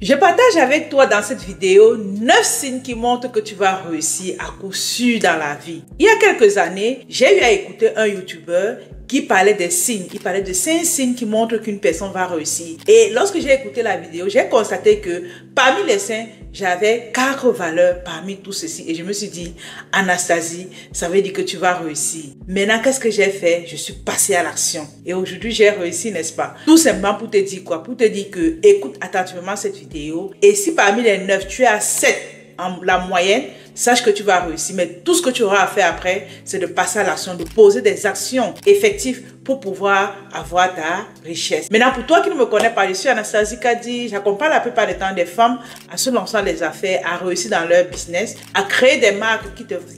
Je partage avec toi dans cette vidéo 9 signes qui montrent que tu vas réussir à coup sûr dans la vie. Il y a quelques années, j'ai eu à écouter un YouTuber qui parlait des signes. Il parlait de 5 signes qui montrent qu'une personne va réussir. Et lorsque j'ai écouté la vidéo, j'ai constaté que parmi les 5, j'avais 4 valeurs parmi tout ceci. Et je me suis dit, Anastasie, ça veut dire que tu vas réussir. Maintenant, qu'est-ce que j'ai fait? Je suis passée à l'action. Et aujourd'hui, j'ai réussi, n'est-ce pas? Tout simplement pour te dire quoi? Pour te dire que écoute attentivement cette vidéo. Et si parmi les 9, tu es à 7 en la moyenne, sache que tu vas réussir. Mais tout ce que tu auras à faire après, c'est de passer à l'action, de poser des actions effectives pour pouvoir avoir ta richesse. Maintenant, pour toi qui ne me connais pas, je suis Anastasie Kadi. J'accompagne la plupart du temps des femmes à se lancer dans les affaires, à réussir dans leur business, à créer des marques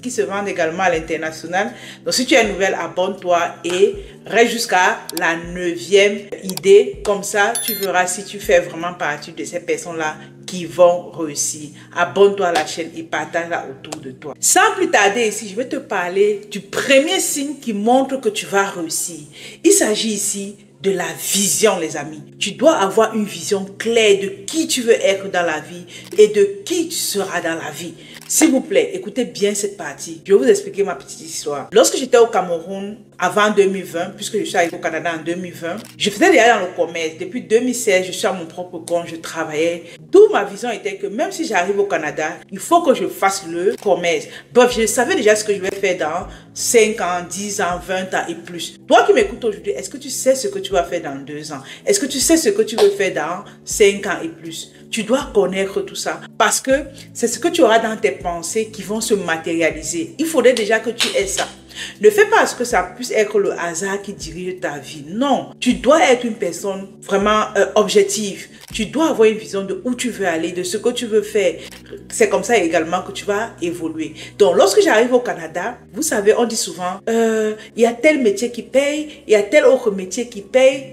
qui se vendent également à l'international. Donc, si tu es nouvelle, abonne-toi et reste jusqu'à la 9e idée. Comme ça, tu verras si tu fais vraiment partie de ces personnes-là qui vont réussir. Abonne-toi à la chaîne et partage-la autour de toi. Sans plus tarder ici, je vais te parler du premier signe qui montre que tu vas réussir. Il s'agit ici de la vision, les amis. Tu dois avoir une vision claire de qui tu veux être dans la vie et de qui tu seras dans la vie. S'il vous plaît, écoutez bien cette partie. Je vais vous expliquer ma petite histoire. Lorsque j'étais au Cameroun, avant 2020, puisque je suis arrivée au Canada en 2020, je faisais déjà dans le commerce. Depuis 2016, je suis à mon propre compte, je travaillais. D'où ma vision était que même si j'arrive au Canada, il faut que je fasse le commerce. Bref, je savais déjà ce que je vais faire dans 5 ans, 10 ans, 20 ans et plus. Toi qui m'écoutes aujourd'hui, est-ce que tu sais ce que tu vas faire dans 2 ans? Est-ce que tu sais ce que tu veux faire dans 5 ans et plus? Tu dois connaître tout ça parce que c'est ce que tu auras dans tes pensées qui vont se matérialiser. Il faudrait déjà que tu aies ça. Ne fais pas ce que ça puisse être le hasard qui dirige ta vie. Non, tu dois être une personne vraiment objective. Tu dois avoir une vision de où tu veux aller, de ce que tu veux faire. C'est comme ça également que tu vas évoluer. Donc, lorsque j'arrive au Canada, vous savez, on dit souvent, il y a tel métier qui paye, il y a tel autre métier qui paye.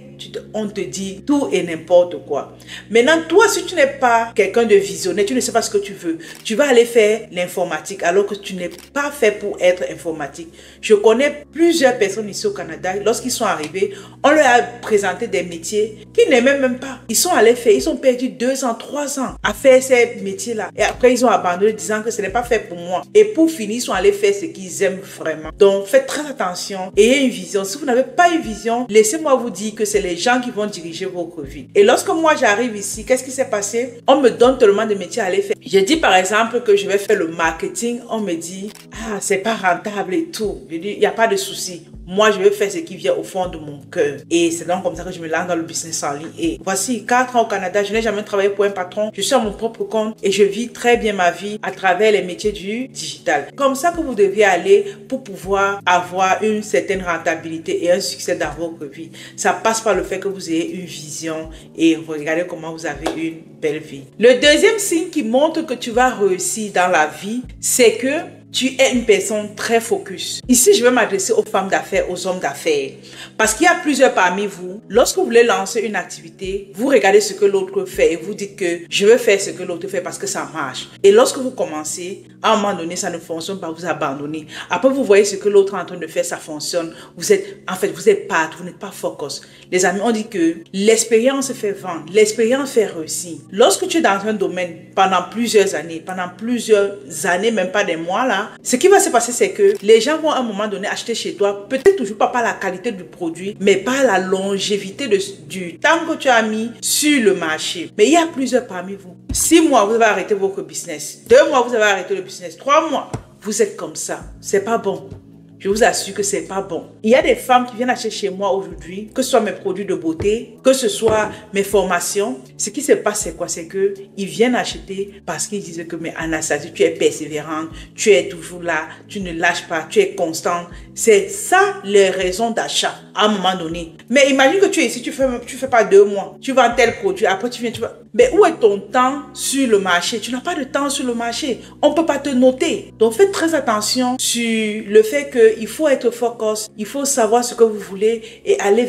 On te dit tout et n'importe quoi. Maintenant, toi, si tu n'es pas quelqu'un de visionnaire, tu ne sais pas ce que tu veux, tu vas aller faire l'informatique alors que tu n'es pas fait pour être informatique. Je connais plusieurs personnes ici au Canada, lorsqu'ils sont arrivés, on leur a présenté des métiers qu'ils n'aimaient même pas. Ils sont allés faire, ils ont perdu 2 ans, 3 ans à faire ces métiers-là. Et après, ils ont abandonné disant que ce n'est pas fait pour moi. Et pour finir, ils sont allés faire ce qu'ils aiment vraiment. Donc, faites très attention, ayez une vision. Si vous n'avez pas une vision, laissez-moi vous dire que c'est les gens qui vont diriger votre vie. Et lorsque moi j'arrive ici, qu'est-ce qui s'est passé? On me donne tellement de métiers à aller faire. Je dis par exemple que je vais faire le marketing. On me dit, ah, c'est pas rentable et tout. Je dis, il n'y a pas de souci. Moi, je vais faire ce qui vient au fond de mon cœur. Et c'est donc comme ça que je me lance dans le business en ligne. Et voici 4 ans au Canada. Je n'ai jamais travaillé pour un patron. Je suis à mon propre compte et je vis très bien ma vie à travers les métiers du digital. Comme ça que vous devez aller pour pouvoir avoir une certaine rentabilité et un succès dans votre vie. Ça passe par le fait que vous ayez une vision et regardez comment vous avez une belle vie. Le deuxième signe qui montre que tu vas réussir dans la vie, c'est que tu es une personne très focus. Ici, je vais m'adresser aux femmes d'affaires, aux hommes d'affaires. Parce qu'il y a plusieurs parmi vous. Lorsque vous voulez lancer une activité, vous regardez ce que l'autre fait et vous dites que je veux faire ce que l'autre fait parce que ça marche. Et lorsque vous commencez, à un moment donné, ça ne fonctionne pas, vous abandonnez. Après, vous voyez ce que l'autre est en train de faire, ça fonctionne. Vous êtes pas, vous n'êtes pas focus. Les amis, on dit que l'expérience fait vendre, l'expérience fait réussir. Lorsque tu es dans un domaine pendant plusieurs années, même pas des mois là, ce qui va se passer, c'est que les gens vont à un moment donné acheter chez toi, peut-être toujours pas par la qualité du produit, mais par la longévité du temps que tu as mis sur le marché. Mais il y a plusieurs parmi vous. 6 mois, vous avez arrêté votre business. 2 mois, vous avez arrêté le business. 3 mois, vous êtes comme ça. C'est pas bon. Je vous assure que c'est pas bon. Il y a des femmes qui viennent acheter chez moi aujourd'hui, que ce soit mes produits de beauté, que ce soit mes formations. Ce qui se passe, c'est quoi? C'est que ils viennent acheter parce qu'ils disent que, mais Anastasie, tu es persévérante, tu es toujours là, tu ne lâches pas, tu es constante. C'est ça les raisons d'achat à un moment donné. Mais imagine que tu es ici, tu fais pas 2 mois, tu vends tel produit, après tu viens, tu vas. Mais où est ton temps sur le marché? Tu n'as pas de temps sur le marché. On ne peut pas te noter. Donc faites très attention sur le fait qu'il faut être focus, il faut savoir ce que vous voulez et aller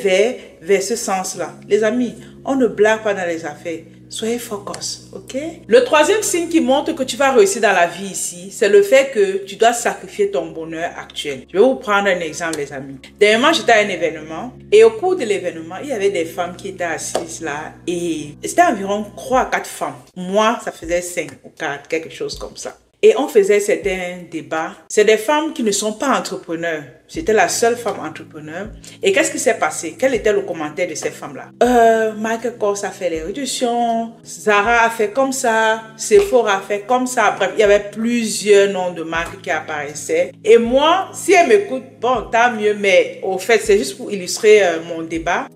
vers ce sens-là. Les amis, on ne blague pas dans les affaires. Soyez focus, ok? Le troisième signe qui montre que tu vas réussir dans la vie ici, c'est le fait que tu dois sacrifier ton bonheur actuel. Je vais vous prendre un exemple, les amis. Dernièrement, j'étais à un événement et au cours de l'événement, il y avait des femmes qui étaient assises là et c'était environ 3 à 4 femmes. Moi, ça faisait 5 ou 4, quelque chose comme ça. Et on faisait certains débats. C'est des femmes qui ne sont pas entrepreneurs. J'étais la seule femme entrepreneur. Et qu'est-ce qui s'est passé? Quel était le commentaire de ces femmes-là? Michael Kors a fait les réductions. Zara a fait comme ça. Sephora a fait comme ça. Bref, il y avait plusieurs noms de marques qui apparaissaient. Et moi, si elle m'écoute, bon, tant mieux. Mais au fait, c'est juste pour illustrer mon débat.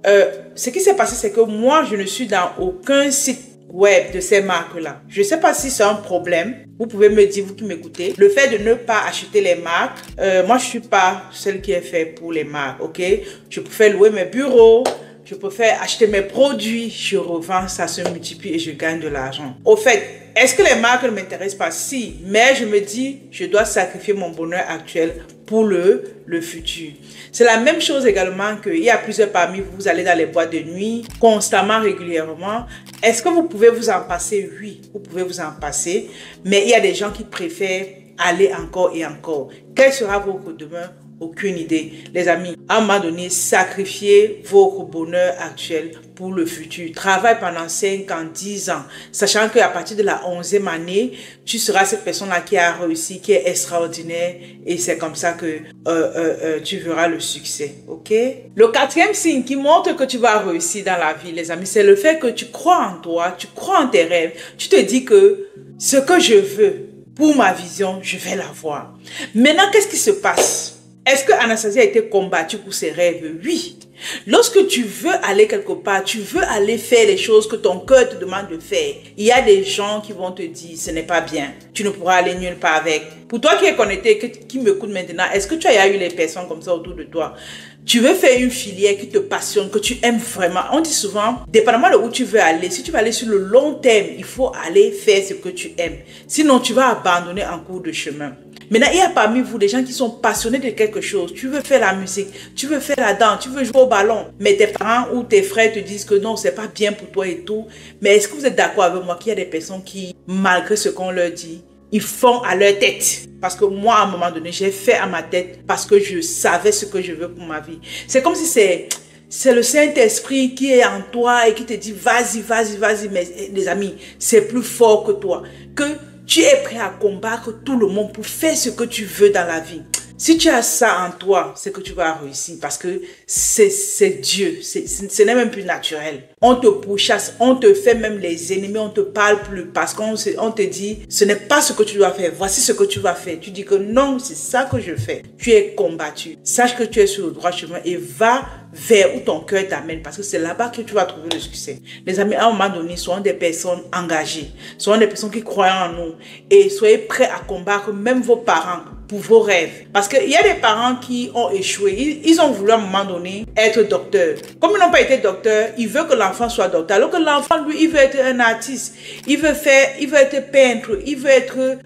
Ce qui s'est passé, c'est que moi, je ne suis dans aucun site web de ces marques-là. Je ne sais pas si c'est un problème. Vous pouvez me dire, vous qui m'écoutez, le fait de ne pas acheter les marques. Moi, je ne suis pas celle qui est faite pour les marques, ok? Je préfère louer mes bureaux. Je préfère acheter mes produits. Je revends, ça se multiplie et je gagne de l'argent. Au fait, est-ce que les marques ne m'intéressent pas? Si, mais je me dis, je dois sacrifier mon bonheur actuel pour le futur. C'est la même chose également qu'il y a plusieurs parmi vous, vous allez dans les boîtes de nuit constamment, régulièrement. Est-ce que vous pouvez vous en passer? Oui, vous pouvez vous en passer, mais il y a des gens qui préfèrent aller encore et encore. Quel sera votre demain? Aucune idée. Les amis, à un moment donné, sacrifiez votre bonheur actuel pour le futur. Travaille pendant 5 ans, 10 ans, sachant qu'à partir de la 11e année, tu seras cette personne-là qui a réussi, qui est extraordinaire et c'est comme ça que tu verras le succès. Ok? Le quatrième signe qui montre que tu vas réussir dans la vie, les amis, c'est le fait que tu crois en toi, tu crois en tes rêves. Tu te dis que ce que je veux pour ma vision, je vais l'avoir. Maintenant, qu'est-ce qui se passe? Est-ce que Anastasia a été combattue pour ses rêves? Oui. Lorsque tu veux aller quelque part, tu veux aller faire les choses que ton cœur te demande de faire, il y a des gens qui vont te dire, ce n'est pas bien. Tu ne pourras aller nulle part avec. Pour toi qui es connecté, qui m'écoute maintenant, est-ce que tu as eu les personnes comme ça autour de toi? Tu veux faire une filière qui te passionne, que tu aimes vraiment. On dit souvent, dépendamment de où tu veux aller, si tu veux aller sur le long terme, il faut aller faire ce que tu aimes. Sinon, tu vas abandonner en cours de chemin. Maintenant, il y a parmi vous des gens qui sont passionnés de quelque chose. Tu veux faire la musique, tu veux faire la danse, tu veux jouer au ballon. Mais tes parents ou tes frères te disent que non, c'est pas bien pour toi et tout. Mais est-ce que vous êtes d'accord avec moi qu'il y a des personnes qui, malgré ce qu'on leur dit, ils font à leur tête? Parce que moi, à un moment donné, j'ai fait à ma tête parce que je savais ce que je veux pour ma vie. C'est comme si c'est le Saint-Esprit qui est en toi et qui te dit vas-y, vas-y, vas-y. Mais les amis, c'est plus fort que toi. Que tu es prêt à combattre tout le monde pour faire ce que tu veux dans la vie. Si tu as ça en toi, c'est que tu vas réussir parce que c'est Dieu. Ce n'est même plus naturel. On te pourchasse, on te fait même les ennemis, on te parle plus parce qu'on te dit ce n'est pas ce que tu dois faire. Voici ce que tu vas faire. Tu dis que non, c'est ça que je fais. Tu es combattu. Sache que tu es sur le droit chemin et va vers où ton cœur t'amène parce que c'est là-bas que tu vas trouver le succès. Les amis, à un moment donné, soyons des personnes engagées. Soyons des personnes qui croient en nous et soyez prêts à combattre même vos parents pour vos rêves. Parce qu'il y a des parents qui ont échoué. Ils ont voulu à un moment donné être docteur. Comme ils n'ont pas été docteurs, ils veulent que l'enfant soit docteur. Alors que l'enfant, lui, il veut être un artiste. Il veut être peintre. Il veut être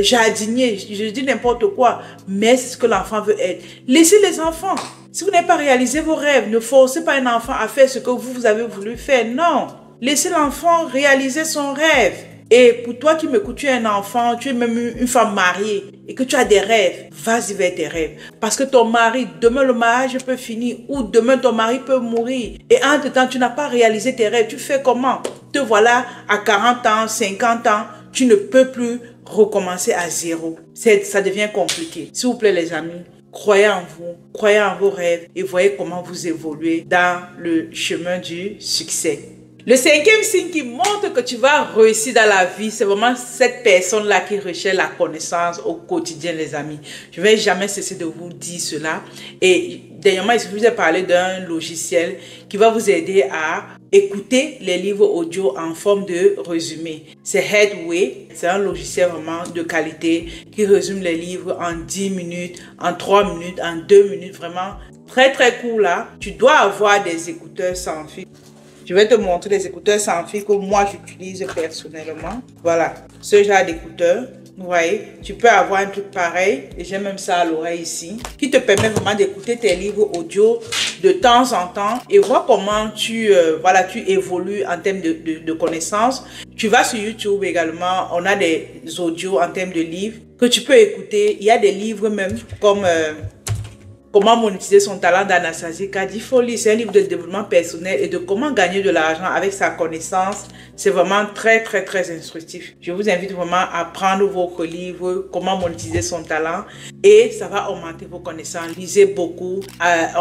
jardinier. Je dis n'importe quoi. Mais c'est ce que l'enfant veut être. Laissez les enfants. Si vous n'avez pas réalisé vos rêves, ne forcez pas un enfant à faire ce que vous avez voulu faire. Non. Laissez l'enfant réaliser son rêve. Et pour toi qui m'écoutes, tu es un enfant, tu es même une femme mariée et que tu as des rêves, vas-y vers tes rêves. Parce que ton mari, demain le mariage peut finir ou demain ton mari peut mourir. Et entre-temps, tu n'as pas réalisé tes rêves. Tu fais comment? Te voilà à 40 ans, 50 ans, tu ne peux plus recommencer à zéro. Ça devient compliqué. S'il vous plaît les amis, croyez en vous, croyez en vos rêves et voyez comment vous évoluez dans le chemin du succès. Le cinquième signe qui montre que tu vas réussir dans la vie, c'est vraiment cette personne-là qui recherche la connaissance au quotidien, les amis. Je ne vais jamais cesser de vous dire cela. Et dernièrement, je vous ai parlé d'un logiciel qui va vous aider à écouter les livres audio en forme de résumé. C'est Headway. C'est un logiciel vraiment de qualité qui résume les livres en 10 minutes, en 3 minutes, en 2 minutes. Vraiment très, très cool là. Tu dois avoir des écouteurs sans fil. Je vais te montrer les écouteurs sans fil que moi j'utilise personnellement. Voilà, ce genre d'écouteurs. Vous voyez, tu peux avoir un truc pareil, et j'ai même ça à l'oreille ici, qui te permet vraiment d'écouter tes livres audio de temps en temps et voir comment tu évolues en termes de connaissances. Tu vas sur YouTube également, on a des audios en termes de livres que tu peux écouter. Il y a des livres même comme Comment monétiser son talent d'Anastasie Kadifoli. C'est un livre de développement personnel et de comment gagner de l'argent avec sa connaissance. C'est vraiment très, très, très instructif. Je vous invite vraiment à prendre votre livre, Comment monétiser son talent, et ça va augmenter vos connaissances. Lisez beaucoup.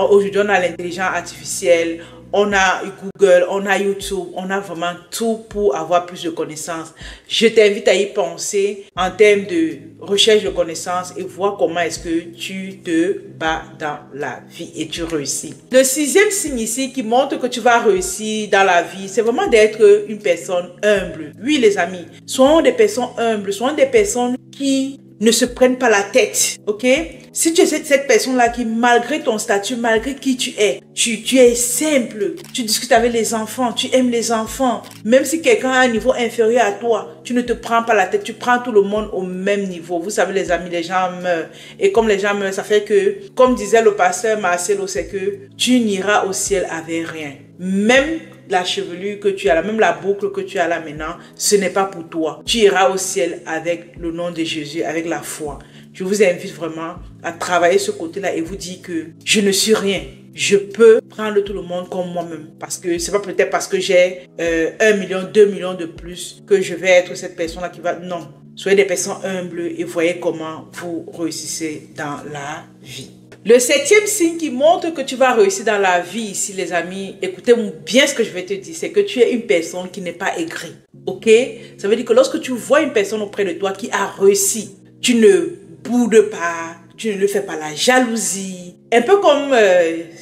Aujourd'hui, on a l'intelligence artificielle. On a Google, on a YouTube, on a vraiment tout pour avoir plus de connaissances. Je t'invite à y penser en termes de recherche de connaissances et voir comment est-ce que tu te bats dans la vie et tu réussis. Le 6e signe ici qui montre que tu vas réussir dans la vie, c'est vraiment d'être une personne humble. Oui les amis, soyons des personnes humbles, soyons des personnes qui ne se prennent pas la tête, ok? Si tu es cette personne-là qui, malgré ton statut, malgré qui tu es simple, tu discutes avec les enfants, tu aimes les enfants, même si quelqu'un a un niveau inférieur à toi, tu ne te prends pas la tête, tu prends tout le monde au même niveau. Vous savez les amis, les gens meurent. Et comme les gens meurent, ça fait que, comme disait le pasteur Marcelo, c'est que tu n'iras au ciel avec rien. Même la chevelure que tu as là, même la boucle que tu as là maintenant, ce n'est pas pour toi. Tu iras au ciel avec le nom de Jésus, avec la foi. Je vous invite vraiment à travailler ce côté-là et vous dire que je ne suis rien. Je peux prendre tout le monde comme moi-même. Parce que c'est pas peut-être parce que j'ai 1 million, 2 millions de plus que je vais être cette personne-là qui va... Non. Soyez des personnes humbles et voyez comment vous réussissez dans la vie. Le 7e signe qui montre que tu vas réussir dans la vie ici, les amis, écoutez bien ce que je vais te dire, c'est que tu es une personne qui n'est pas aigrie, ok? Ça veut dire que lorsque tu vois une personne auprès de toi qui a réussi, tu ne boudes pas, tu ne le fais pas la jalousie. Un peu comme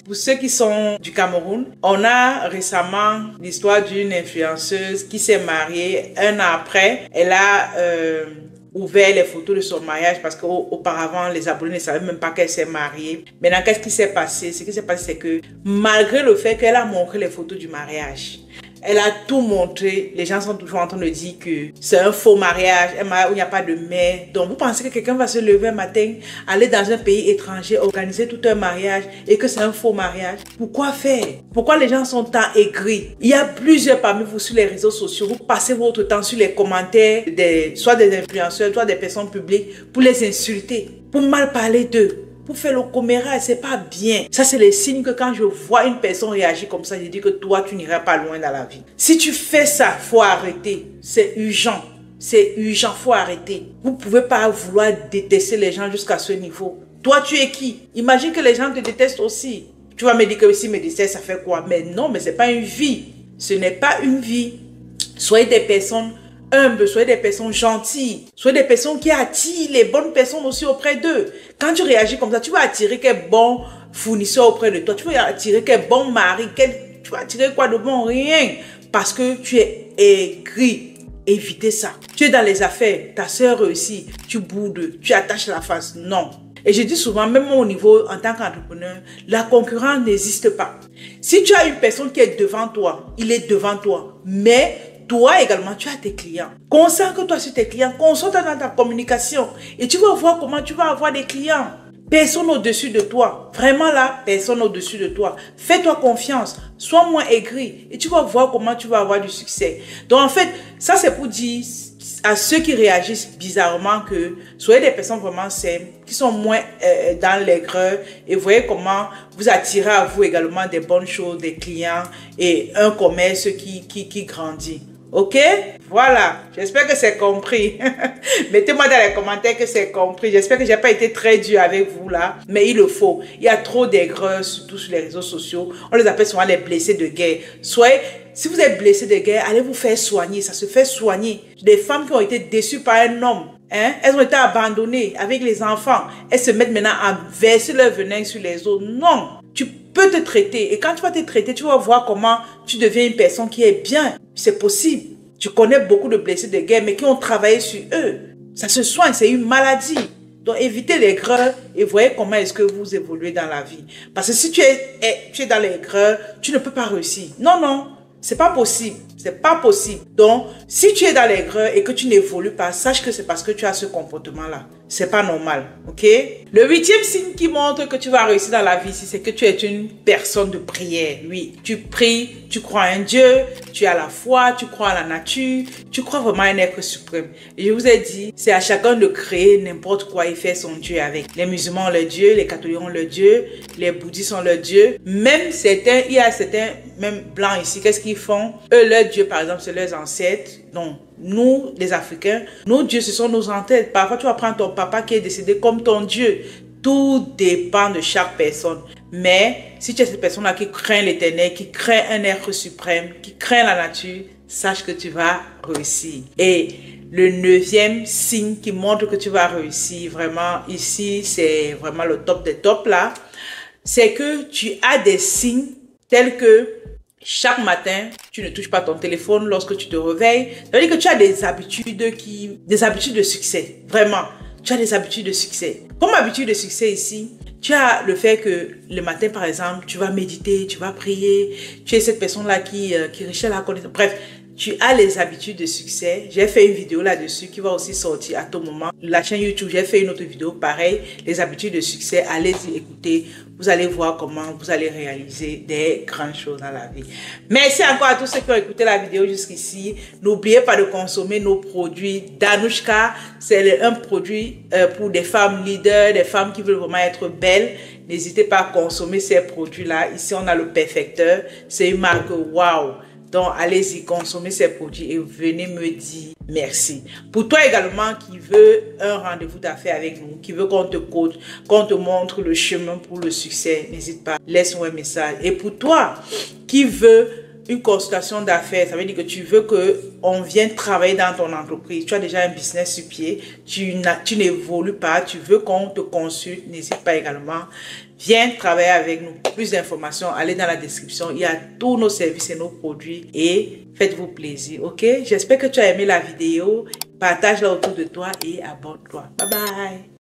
pour ceux qui sont du Cameroun, on a récemment l'histoire d'une influenceuse qui s'est mariée. 1 an après, elle a... ouvert les photos de son mariage parce qu'auparavant, les abonnés ne savaient même pas qu'elle s'est mariée. Maintenant, qu'est-ce qui s'est passé? Ce qui s'est passé, c'est que malgré le fait qu'elle a montré les photos du mariage, elle a tout montré. Les gens sont toujours en train de dire que c'est un faux mariage, un mariage où il n'y a pas de mère. Donc, vous pensez que quelqu'un va se lever un matin, aller dans un pays étranger, organiser tout un mariage et que c'est un faux mariage? Pourquoi faire? Pourquoi les gens sont tant aigris? Il y a plusieurs parmi vous sur les réseaux sociaux. Vous passez votre temps sur les commentaires, soit des influenceurs, soit des personnes publiques, pour les insulter, pour mal parler d'eux, pour faire le commérage. C'est pas bien. Ça, c'est les signes que quand je vois une personne réagir comme ça, je dis que toi, tu n'iras pas loin dans la vie. Si tu fais ça, faut arrêter. C'est urgent. C'est urgent, faut arrêter. Vous pouvez pas vouloir détester les gens jusqu'à ce niveau. Toi, tu es qui? Imagine que les gens te détestent aussi. Tu vas me dire que si me détestent, ça fait quoi? Mais non, mais c'est pas une vie. Ce n'est pas une vie. Soyez des personnes humbles, soyez des personnes gentilles, soyez des personnes qui attirent les bonnes personnes aussi auprès d'eux. Quand tu réagis comme ça, tu vas attirer quel bon fournisseur auprès de toi, tu vas attirer quel bon mari, tu vas attirer quoi de bon? Rien. Parce que tu es aigri. Évitez ça. Tu es dans les affaires, ta soeur réussit, tu boudes, tu attaches la face. Non. Et je dis souvent, même au niveau, en tant qu'entrepreneur, la concurrence n'existe pas. Si tu as une personne qui est devant toi, il est devant toi, mais toi également, tu as tes clients. Concentre-toi sur tes clients, concentre-toi dans ta communication et tu vas voir comment tu vas avoir des clients. Personne au-dessus de toi. Vraiment là, personne au-dessus de toi. Fais-toi confiance, sois moins aigri et tu vas voir comment tu vas avoir du succès. Donc en fait, ça c'est pour dire à ceux qui réagissent bizarrement que soyez des personnes vraiment simples, qui sont moins dans l'aigreur et voyez comment vous attirez à vous également des bonnes choses, des clients et un commerce qui grandit. Ok? Voilà. J'espère que c'est compris. Mettez-moi dans les commentaires que c'est compris. J'espère que j'ai pas été très dur avec vous là. Mais il le faut. Il y a trop d'aigreurs, surtout sur les réseaux sociaux. On les appelle souvent les blessés de guerre. Si vous êtes blessé de guerre, allez vous faire soigner. Ça se fait soigner. Des femmes qui ont été déçues par un homme. Elles ont été abandonnées avec les enfants. Elles se mettent maintenant à verser leur venin sur les autres. Non. Tu peux te traiter. Et quand tu vas te traiter, tu vas voir comment tu deviens une personne qui est bien. C'est possible. Tu connais beaucoup de blessés de guerre, mais qui ont travaillé sur eux. Ça se soigne, c'est une maladie. Donc évitez l'aigreur et voyez comment est-ce que vous évoluez dans la vie. Parce que si tu es dans l'aigreur, tu ne peux pas réussir. Non, non, c'est pas possible. C'est pas possible. Donc, si tu es dans l'aigreur et que tu n'évolues pas, sache que c'est parce que tu as ce comportement-là. C'est pas normal, ok? Le 8e signe qui montre que tu vas réussir dans la vie ici, c'est que tu es une personne de prière. Oui, tu pries, tu crois en Dieu, tu as la foi, tu crois à la nature, tu crois vraiment à un être suprême. Et je vous ai dit, c'est à chacun de créer n'importe quoi et faire son Dieu avec. Les musulmans ont leur Dieu, les catholiques ont leur Dieu, les bouddhistes ont leur Dieu. Même certains, il y a certains, même blancs ici, qu'est-ce qu'ils font? Eux, leur Dieu, par exemple, c'est leurs ancêtres. Non. Nous, les Africains, nos dieux, ce sont nos ancêtres. Parfois, tu vas prendre ton papa qui est décédé comme ton Dieu. Tout dépend de chaque personne. Mais si tu es cette personne-là qui craint l'éternel, qui craint un être suprême, qui craint la nature, sache que tu vas réussir. Et le 9e signe qui montre que tu vas réussir, vraiment, ici, c'est vraiment le top des tops là, c'est que tu as des signes tels que chaque matin, tu ne touches pas ton téléphone lorsque tu te réveilles. Ça veut dire que tu as des habitudes de succès. Vraiment, tu as des habitudes de succès. Comme habitude de succès ici, tu as le fait que le matin, par exemple, tu vas méditer, tu vas prier. Tu es cette personne-là qui recherche la connaissance. Bref, tu as les habitudes de succès. J'ai fait une vidéo là-dessus qui va aussi sortir à tout moment. La chaîne YouTube, j'ai fait une autre vidéo pareil. Les habitudes de succès, allez-y écouter. Vous allez voir comment vous allez réaliser des grandes choses dans la vie. Merci encore à tous ceux qui ont écouté la vidéo jusqu'ici. N'oubliez pas de consommer nos produits d'Anouchka. C'est un produit pour des femmes leaders, des femmes qui veulent vraiment être belles. N'hésitez pas à consommer ces produits-là. Ici, on a le Perfecteur. C'est une marque waouh. Donc, allez-y, consommez ces produits et venez me dire merci. Pour toi également qui veut un rendez-vous d'affaires avec nous, qui veut qu'on te coach, qu'on te montre le chemin pour le succès, n'hésite pas, laisse-moi un message. Et pour toi qui veut une consultation d'affaires, ça veut dire que tu veux qu'on vienne travailler dans ton entreprise, tu as déjà un business sur pied, tu n'évolues pas, tu veux qu'on te consulte, n'hésite pas également. Viens travailler avec nous. Pour plus d'informations, allez dans la description. Il y a tous nos services et nos produits. Et faites-vous plaisir, ok? J'espère que tu as aimé la vidéo. Partage-la autour de toi et abonne-toi. Bye bye!